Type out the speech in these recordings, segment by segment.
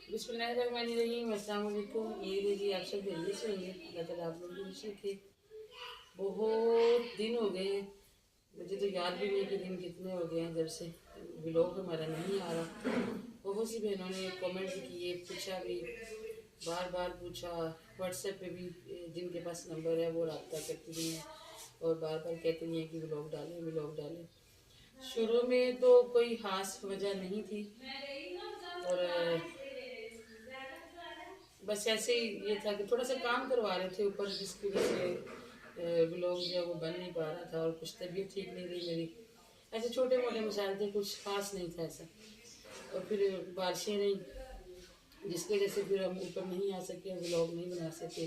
बिस्मिल्लाहिर्रहमानिर्रहीम, अस्सलाम वालेकुम। ये जी आप सब जल्दी से होंगे, अल्लाह ताला आप लोग भी रखे। बहुत दिन हो गए हैं, मुझे तो याद भी नहीं कि दिन कितने हो गए हैं जब से व्लॉग हमारा नहीं आ रहा। बहुत सी बहनों ने कमेंट भी किए, पूछा भी, बार बार पूछा। व्हाट्सएप पे भी जिनके पास नंबर है वो रब्ता करती रही हैं और बार बार कहती रही हैं कि व्लॉग डालें व्लॉग डालें। शुरू में तो कोई ख़ास वजह नहीं थी और बस ऐसे ही ये था कि थोड़ा सा काम करवा रहे थे ऊपर, जिसकी वजह से ब्लॉग जो है वो बन नहीं पा रहा था और कुछ तबीयत ठीक नहीं रही मेरी। ऐसे छोटे मोटे मसाइल थे, कुछ खास नहीं था ऐसा। और फिर बारिशें रही, जिसकी वजह से फिर हम ऊपर नहीं आ सके, ब्लॉग नहीं बना सके।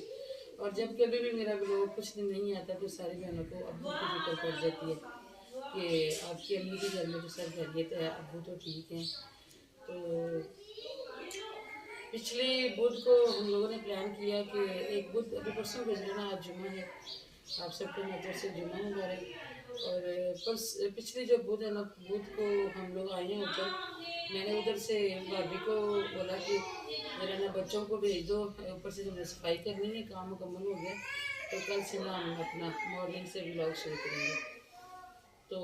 और जब कभी भी मेरा ब्लॉग कुछ दिन नहीं आता तो सारी बहनों को अब्बू की फिक्र पड़ जाती है कि आपकी अम्मी के घर में तो सब खैरियत है, अब्बू तो ठीक हैं। तो पिछले बुध को हम लोगों ने प्लान किया कि एक बुध अभी परसों गुजरा ना, आज जुम्मा है, आप सबको नजर से जुम्मा मुबारक। और पिछली जो बुध है ना, बुध को हम लोग आए हैं ऊपर। मैंने उधर से भाभी को बोला कि मेरा ना बच्चों को भेज दो, ऊपर से हमने सफाई करनी है, काम मुकम्मल हो गया तो कल से ना हम अपना मॉर्निंग से ब्लॉग शुरू करेंगे। तो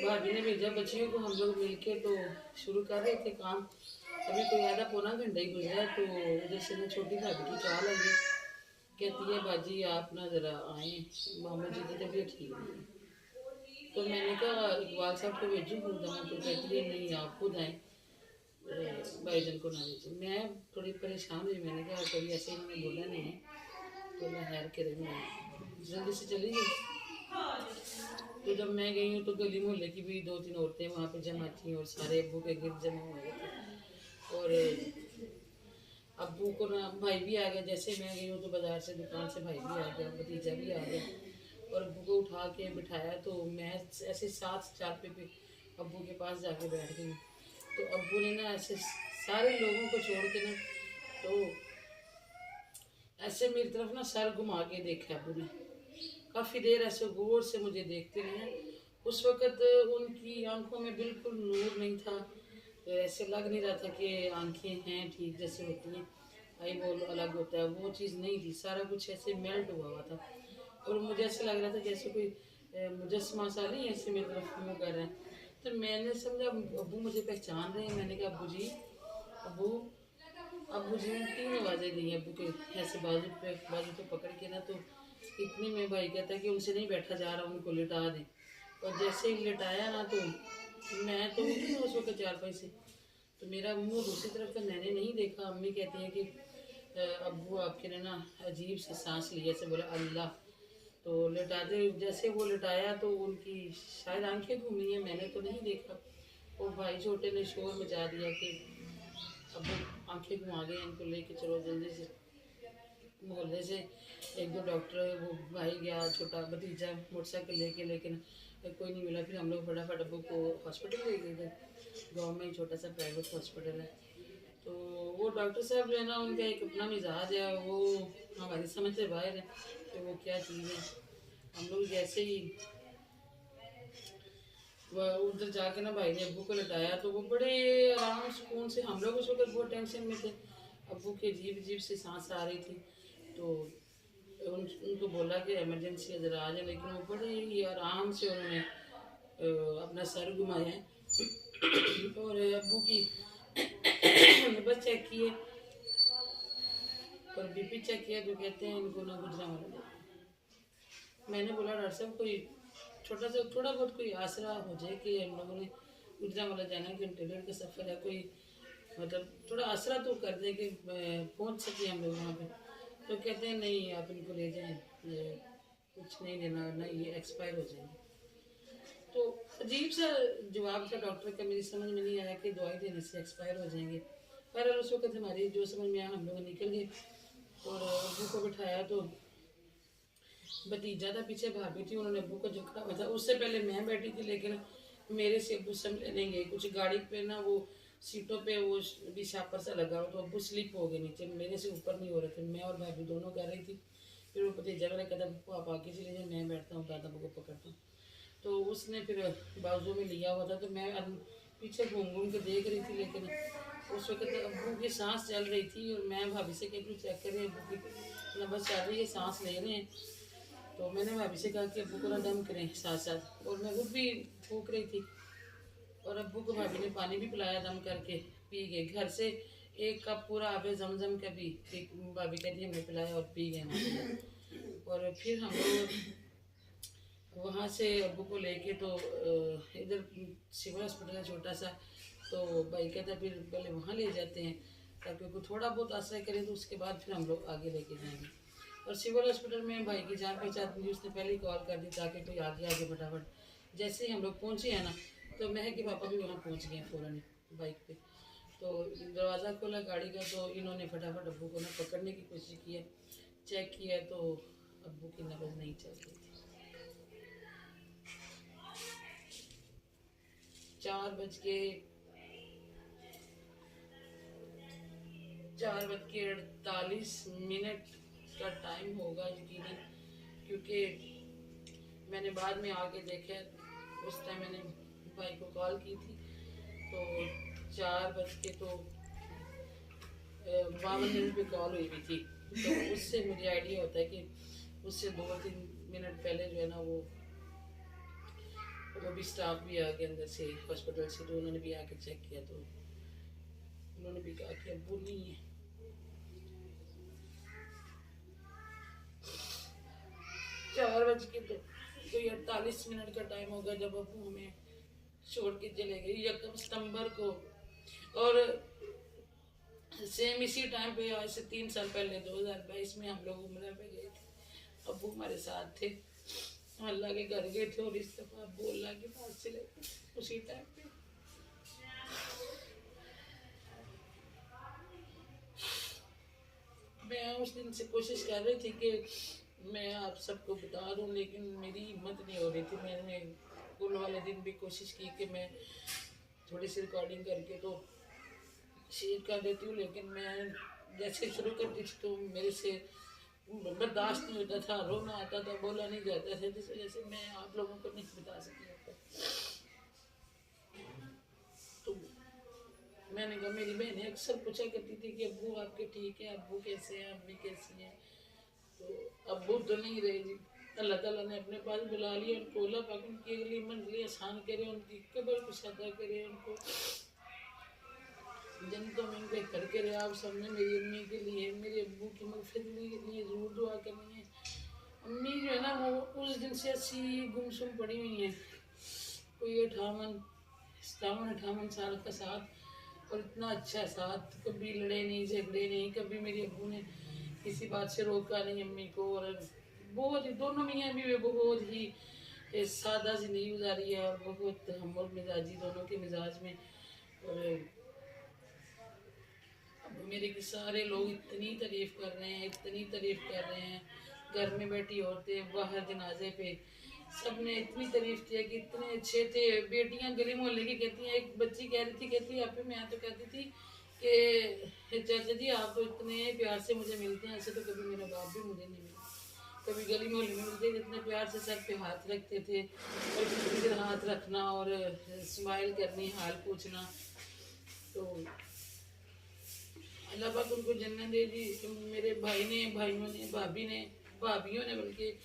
भाभी ने भेजा बच्चियों को, हम लोग मिलके तो शुरू कर रहे थे काम। अभी कोई आधा पौना घंटा ही गुजरा तो उधर से ना छोटी भाभी की कॉल आई है, कहती है बाजी आप ना ज़रा आए, मामा जी की तबीयत ठीक नहीं है। तो मैंने कहा इकबाल साहब को भेजूँ खुद आऊँ, तो कहती है नहीं आप खुद आएँ, भाईजान को ना भेजें। मैं थोड़ी परेशान हुई, मैंने कहा कभी ऐसे इन्होंने बोला नहीं है तो मैं हैर करे, मैं जल्दी से चली गई। तो जब मैं गई हूँ तो गली मोहल्ले की भी दो तीन औरतें वहाँ पे जमा थी और सारे अब्बू के गिर्द जमा हुए थे। और अब्बू को ना भाई भी आ गया, जैसे मैं गई हूँ तो बाजार से दुकान से भाई भी आ गया, भतीजा भी आ गया। और अब्बू को उठा के बिठाया तो मैं ऐसे साथ चार पे अब्बू के पास जाके बैठ गई। तो अब्बू ने ना ऐसे सारे लोगों को छोड़ के ना, तो ऐसे मेरी तरफ ना सर घुमा के देखा अब्बू ने, काफ़ी देर ऐसे गौर से मुझे देखते रहे। उस वक़्त उनकी आंखों में बिल्कुल नूर नहीं था, ऐसे लग नहीं रहा था कि आंखें हैं ठीक जैसे होती हैं, आई बॉल अलग होता है, वो चीज़ नहीं थी। सारा कुछ ऐसे मेल्ट हुआ हुआ था और मुझे ऐसे लग रहा था जैसे कोई मुजस्मा सा नहीं ऐसे मेरी तरफ मुँह कर रहे हैं। तो मैंने समझा अब्बू मुझे पहचान रहे हैं। मैंने कहा अब्बू जी, अब्बू। अब्बू जी ने 3 आवाज़ें दी अब्बू के, ऐसे बाजू पे पकड़ के ना। तो इतनी में भाई कहता है कि उनसे नहीं बैठा जा रहा, उनको लिटा दें। और जैसे ही लिटाया ना तो मैं तो उठी ना उस वक्त चारपाई से, तो मेरा मुंह दूसरी तरफ था, मैंने नहीं देखा। अम्मी कहती हैं कि अब्बू आपके ने ना अजीब से सांस ली, ऐसे बोला अल्लाह। तो लिटाते जैसे वो लिटाया तो उनकी शायद आंखें घूमी हैं, मैंने तो नहीं देखा। वो भाई छोटे ने शोर मचा दिया कि अब आंखें घुमा गए, इनको लेके चलो जल्दी से। मोहल्ले से एक दो डॉक्टर, वो भाई गया, छोटा भतीजा मोटरसाइकिल लेके, लेकिन कोई नहीं मिला। फिर हम लोग फटाफट अब्बू को हॉस्पिटल ले गए थे, गांव में ही छोटा सा प्राइवेट हॉस्पिटल है। तो वो डॉक्टर साहब जो है ना, उनका एक अपना मिजाज है, वो हमारी समझ से बाहर है कि वो क्या चीज़ है। हम लोग जैसे ही वह उधर जाके ना भाई ने अब्बू को लटाया तो वो बड़े आराम सुकून से, हम लोग उस वक्त बहुत टेंशन में थे, अब्बू की अजीब अजीब सी सांस आ रही थी। तो उनको बोला कि इमरजेंसी अगर आ जाए, लेकिन वो बड़े ही आराम से उन्होंने अपना सर घुमाया और अब्बू की बस चेक किए और बीपी चेक किया तो कहते हैं इनको ना गुजरावाला। मैंने बोला डॉक्टर साहब कोई छोटा सा थोड़ा बहुत कोई आसरा हो जाए कि हम लोगों ने गुजरावाला जाना, घंटे डेढ़ का सफ़र है, कोई मतलब थोड़ा आसरा तो कर दें कि पहुंच सके हम लोग वहाँ पे। तो कहते हैं नहीं आप इनको ले जाएं, ये कुछ नहीं लेना ना, ये एक्सपायर हो जाएंगे। तो अजीब सा जवाब था डॉक्टर का, मेरी समझ में नहीं आया कि दवाई देने से एक्सपायर हो जाएंगे। पर उस वक्त हमारी जो समझ में आया हम लोग निकल गए और अब्बू को बिठाया। तो भतीजा था पीछे, भाभी थी, उन्होंने अब्बू को झटका हुआ था। उससे पहले मैं बैठी थी, लेकिन मेरे से अब्बू समझ नहीं गए कुछ, गाड़ी पे ना वो सीटों पे वो भी शापर सा लगा हो, तो अब्बू स्लिप हो गए नीचे, मेरे से ऊपर नहीं हो रहे थे। मैं और भाभी दोनों कर रही थी। फिर वो भतीजा मेरा कहता आप आगे चले जाए, मैं बैठता हूँ, दादा को पकड़ता हूँ। तो उसने फिर बाजू में लिया हुआ था, तो मैं पीछे घूम घूम के देख रही थी, लेकिन उस वक्त अब्बू की सांस चल रही थी और मैं भाभी से कहती हूँ चेक करें अब्बू की नब्ज चल रही है, सांस ले रहे हैं। तो मैंने भाभी से कहा कि अब्बू को ना दम करें साथ साथ, और मैं खुद भी फूक रही थी। और अब्बू को भाभी ने पानी भी पिलाया, दम करके पी गए। घर से 1 कप पूरा आबे जमजम का भी भाभी कहती हमने पिलाया और पी गए माशाल्लाह। और फिर हम लोग वहाँ से अब्बू को लेके तो इधर सिविल हॉस्पिटल है छोटा सा, तो भाई कहता फिर पहले वहाँ ले जाते हैं ताकि उनको थोड़ा बहुत आश्रय करें, तो उसके बाद फिर हम लोग आगे लेके जाएंगे। और सिविल हॉस्पिटल में भाई की जान पहचान थी, उसने पहले ही कॉल कर दी ताकि कोई आगे आगे फटाफट। जैसे ही हम लोग पहुँचे हैं ना, तो महक के पापा भी वहाँ पहुँच गए फ़ौरन बाइक पे। तो दरवाज़ा खोला गाड़ी का, तो इन्होंने फटाफट अब्बू को ना पकड़ने की कोशिश की है। चेक किया तो अब्बू की नब्ज़ नहीं चल रही थी। 4:48 का टाइम होगा यकीनी, क्योंकि मैंने बाद में आके देखा, उस टाइम मैंने भाई को कॉल की थी तो 4 बज के तो 52 पे कॉल हुई हुई थी। तो उससे मुझे आइडिया होता है कि उससे 2-3 मिनट पहले जो है ना वो भी स्टाफ भी आ गया अंदर से हॉस्पिटल से, तो उन्होंने भी आके चेक किया, तो उन्होंने भी कहा कि अब्बू नहीं है। 4:48 का टाइम होगा जब अब्बू हमें छोड़ के चले गए 1 सितंबर को। और सेम इसी टाइम पे, आज से 3 साल पहले 2022 में हम लोग उम्र पे गए थे। अब्बू हमारे साथ थे, अल्लाह के घर गए थे और इस दफा अब्बू अल्लाह के पास चले गए उसी टाइम पे। मैं उस दिन से कोशिश कर रही थी कि मैं आप सबको बता दूं, लेकिन मेरी हिम्मत नहीं हो रही थी। मैंने स्कूल वाले दिन भी कोशिश की कि मैं थोड़ी सी रिकॉर्डिंग करके तो शेयर कर देती हूँ, लेकिन मैं जैसे शुरू करती थी तो मेरे से बर्दाश्त नहीं होता था, रोना आता था, बोला नहीं जाता था, जिस वजह से मैं आप लोगों को नहीं बता सकी। तो मैंने कहा, मेरी बहनें अक्सर पूछा करती थी कि अब्बू आपके ठीक है, अब्बू कैसे हैं, अम्मी कैसी हैं। तो अब्बू तो नहीं रहे जी, अल्लाह ताला ने अपने पास बुला लिया उनको। अल्लाह पाक उनकी अगली मंजिलें आसान करे, उनकी कब्र कुशादा करे, उनको जन्नतों में बेहतर करे। आप सबने मेरी अम्मी के लिए, मेरे अब्बू की मगफिरत के लिए ज़रूर दुआ करनी है। अम्मी जो है ना वो उस दिन से ऐसी गुमसुम पड़ी हुई है, कोई 58 साल का साथ, और इतना अच्छा साथ, कभी लड़े नहीं, झगड़े नहीं, कभी मेरे अब्बू ने किसी बात से रोका नहीं अम्मी को। और बहुत ही दोनों मियाँ भी बहुत ही सादा जिंदगी गुजारी है और बहुत हमल मिजाजी दोनों के मिजाज में। और अब मेरे के सारे लोग इतनी तारीफ कर रहे हैं, इतनी तारीफ कर रहे हैं। घर में बैठी औरतें, बाहर जनाजे पे, सब ने इतनी तारीफ किया कि इतने अच्छे थे। बेटियां गली मोहल्ले की कहती हैं, एक बच्ची कह रही थी, कहती है आप मैं तो कहती थी कि चाचा जी आप तो इतने प्यार से मुझे मिलते हैं, ऐसे तो कभी मेरा बाप भी मुझे नहीं मिला। कभी गली मोहल्ले में मिलते इतने प्यार से सर पे हाथ रखते थे, और इधर हाथ रखना और स्माइल करनी, हाल पूछना। तो अल्लाह पाक उनको जन्नत दे जी। मेरे भाई ने, भाइयों ने, भाभी ने, भाभीियों ने बल्कि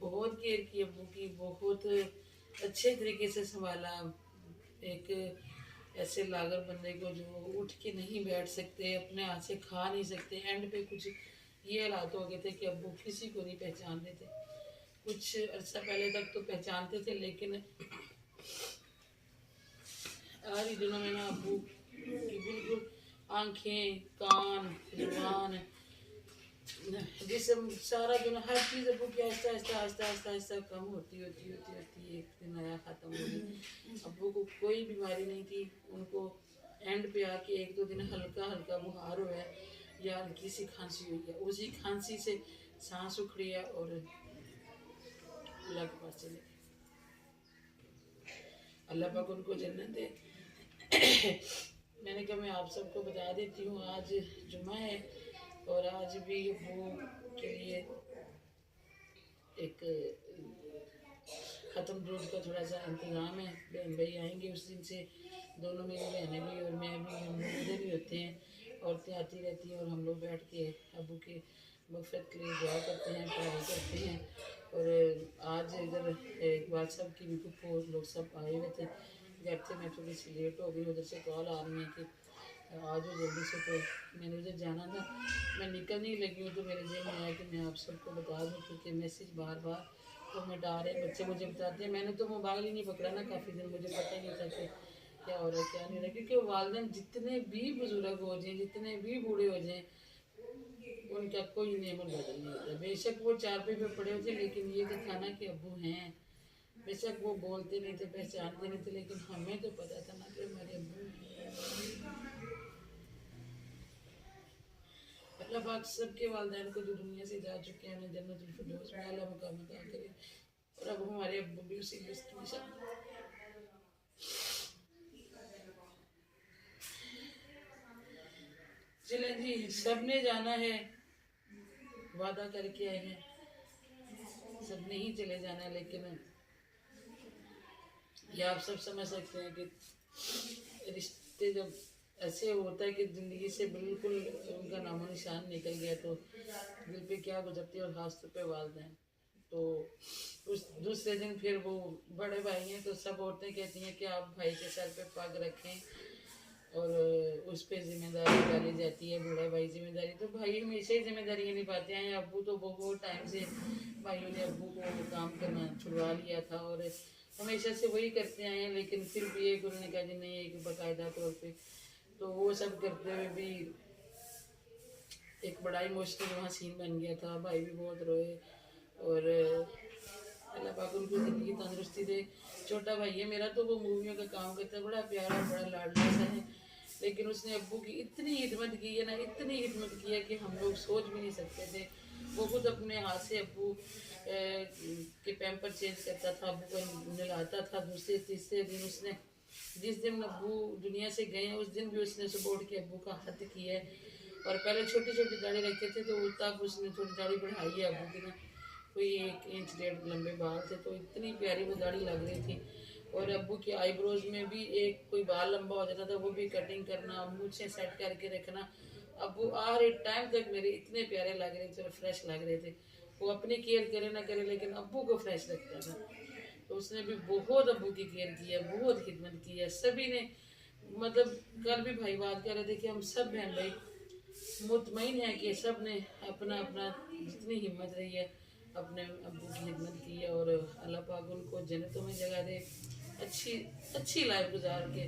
बहुत केयर की अब्बू की, बहुत अच्छे तरीके से संभाला। एक ऐसे लागर बंदे को जो उठ के नहीं बैठ सकते, अपने हाथ से खा नहीं सकते, एंड पे कुछ ये हालात हो गए थे कि अब्बू किसी को नहीं पहचानते थे। कुछ अर्सा पहले तक तो पहचानते थे, लेकिन आज ही दिनों में ना अब्बू की बिल्कुल आंखें, कान, जुबान, जिसम, सारा जो हर चीज़ अब्बू की आहिस्ता आहिस्ता आहिस्ता आहिस्ता आहिस्ता कम होती होती होती होती एक दिन आया ख़त्म हो गई। अब्बू को कोई बीमारी नहीं थी, उनको एंड पे आके 1-2 दिन हल्का हल्का बुखार हुआ है या हल्की सी खांसी हुई है, उसी खांसी से सांस उखड़ी है और अल्लाह के पास चले गए। अल्लाह पाक उनको जन्नत दे। मैंने कहा मैं आप सबको बता देती हूँ, आज जुम्मा है और आज भी वो के लिए एक ख़त्म रोज़ का थोड़ा सा इंतज़ाम है। बहन भाई आएंगे उस दिन से दोनों मेरी बहनें भी और मैं भी, हम लोग उधर ही होते हैं। औरतें आती रहती हैं और हम लोग बैठ के अबू के मगफिरत के लिए दुआ करते हैं, पढ़ाई करते हैं। और आज इधर इकबाल साहब की भी फूफो और लोग सब आए हुए थे घर थे। मैं थोड़ी सी लेट हो गई, उधर से कॉल आ रही है कि आ जाओ जल्दी से। तो मैंने उधर जाना था, मैं निकल नहीं लगी हूँ तो मेरे जेब में आया कि मैं आप सबको बता दूँ, क्योंकि मैसेज बार बार कमेंट आ रहे हैं, बच्चे मुझे बताते हैं। मैंने तो मोबाइल ही नहीं पकड़ा ना काफ़ी दिन, मुझे पता ही नहीं था कि क्या हो रहा है क्या नहीं हो रहा है। क्योंकि वालदेन जितने भी बुजुर्ग हो जाए, जितने भी बूढ़े हो जाएं, उनका कोई नेमर बदल नहीं होता। बेशक वो चारपे पे पड़े होते, लेकिन ये तो था ना कि अबू हैं। बेशक वो बोलते नहीं थे, पहचानते नहीं थे, लेकिन हमें तो पता था ना कि हमारे अबू हैं। अल्लाह पाक सबके वालदैन को जो दुनिया से जा चुके हैं, उन्हें जन्नतुल फिरदौस में आला मकाम अता करे। और अब हमारे अब्बू भी उसी लिस्ट में शामिल। चले जी, सबने जाना है, वादा करके आए हैं, सबने ही चले जाना है। लेकिन ये आप सब समझ सकते हैं कि रिश्ते जब ऐसे होता है कि ज़िंदगी से बिल्कुल उनका नामो निशान निकल गया तो दिल पे क्या गुजरती है। और खास तौर पे वालदैन तो उस दूसरे दिन फिर वो बड़े भाई हैं तो सब औरतें कहती हैं कि आप भाई के सर पे पग रखें, और उस पर जिम्मेदारी डाली जाती है, बूढ़ा भाई जिम्मेदारी। तो भाई हमेशा ही जिम्मेदारियाँ निभाते हैं। अब्बू तो बहुत टाइम से भाइयों ने अब्बू को काम करना छुड़वा लिया था और हमेशा से वही करते आए हैं। लेकिन फिर भी एक उन्होंने कहा जी नहीं, एक बाकायदा तौर पे तो वो सब करते हुए भी एक बड़ा इमोशनल वहाँ सीन बन गया था। भाई भी बहुत रोए। और अल्लाह पाक उनको ज़िंदगी तंदुरुस्ती दे। छोटा भाई है मेरा, तो वो मूवियों का काम करता है, बड़ा प्यारा बड़ा लाडला सा है। लेकिन उसने अब्बू की इतनी खिदमत की है ना, इतनी खिदमत की है कि हम लोग सोच भी नहीं सकते थे। वो खुद अपने हाथ से अब्बू के पैम्पर चेंज करता था, अब्बू को नहलाता था। दूसरे तीसरे दिन उसने, जिस दिन अब्बू दुनिया से गए हैं, उस दिन भी उसने सुबह उठ के अब्बू का हाथ किया है। और पहले छोटी छोटी दाढ़ी रखते थे, तो तब उसने थोड़ी दाढ़ी बढ़ाई है अब्बू की ना, कोई 1 इंच 1.5 लंबे बाल थे, तो इतनी प्यारी वो दाढ़ी लग रही थी। और अब्बू की आईब्रोज में भी एक कोई बाल लंबा हो जाता था, वो भी कटिंग करना, मूछें सेट करके रखना। अब्बू आ रहे टाइम तक मेरे इतने प्यारे लग रहे थे और फ्रेश लग रहे थे। वो अपनी केयर करे ना करे, लेकिन अब्बू को फ्रेश लगता था। तो उसने भी बहुत अब्बू की केयर की है, बहुत खिदमत की है सभी ने। मतलब कल भी भाई बात कर रहे थे कि हम सब बहन भाई मुतमईन है कि सब ने अपना अपना जितनी हिम्मत रही है अपने अब्बू की खिदमत की है। और अल्लाह पाक उनको जन्नतों में जगह दे, अच्छी अच्छी लाइफ गुजार के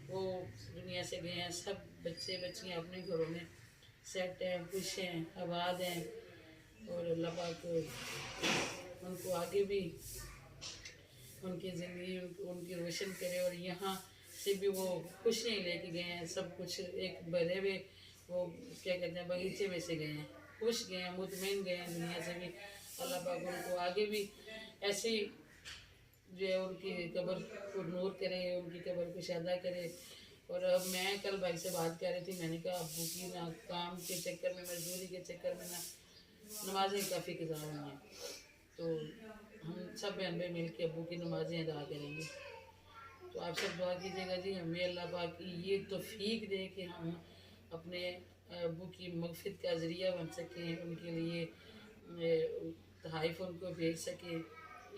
वो दुनिया से गए हैं। सब बच्चे बच्चियाँ अपने घरों में सेट हैं, खुश हैं, आबाद हैं। और अल्लाह पाक उनको आगे भी उनकी ज़िंदगी उनकी रोशन करे। और यहाँ से भी वो खुशियाँ लेके गए हैं, सब कुछ एक भरे हुए वो क्या कहते हैं बगीचे में से गए हैं, खुश गए हैं, मुतमईन गए हैं दुनिया से भी। अल्लाह पाक उनको आगे भी ऐसे ही जो है उनकी कब्र को नूर करे, उनकी कब्र को शादा करे। और अब मैं कल भाई से बात कर रही थी, मैंने कहा अब्बू की ना काम के चक्कर में, मजदूरी के चक्कर में ना नमाजें काफ़ी कज़ा हुई हैं। तो हम सब बहन भाई मिल के अब्बू की नमाजें अदा करेंगे। तो आप सब दुआ कीजिएगा जी, हमें अल्लाह पाक की ये तौफीक दे कि हम अपने अब्बू की मगफिरत का ज़रिया बन सकें, उनके लिए तहाइफ उनको भेज सकें,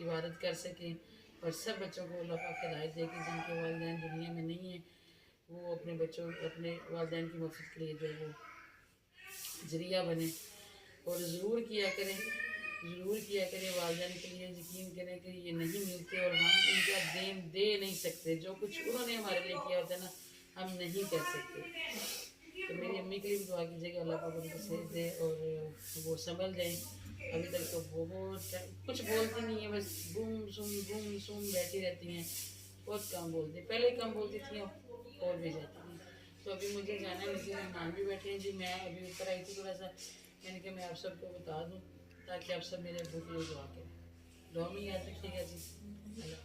इबादत कर सकें। और सब बच्चों को अल्लाह पाक हिदायत दे कि जिनके वालिदैन दुनिया में नहीं हैं, वो अपने बच्चों अपने वालिदैन की मगफिरत के लिए जो है वो ज़रिया बने। और ज़रूर किया करें, ज़रूर किया करें, वालिदैन के लिए यकीन करें कि ये नहीं मिलते और हम इनका देन दे नहीं सकते। जो कुछ उन्होंने हमारे लिए किया होता है ना, हम नहीं कर सकते। तो मेरी अम्मी के लिए भी दुआ कीजिएगा, अल्लाह पाक उनको सेहत दे और वो संभल जाएँ। अभी तक तो बहुत कुछ बोलती नहीं है, बस गुम सुम बैठी रहती हैं, बहुत कम बोलती, पहले कम बोलती थी, अब और भी जाती हैं। तो अभी मुझे जाना है, मुझे मेहमान भी बैठे हैं जी। मैं अभी ऊपर आई थी थोड़ा सा, मैंने कहा मैं आप सबको बता दूँ ताकि आप सब मेरे अब्बू के लिए दुआ करें। दुआ में याद रखिएगा जी। अल्लाह।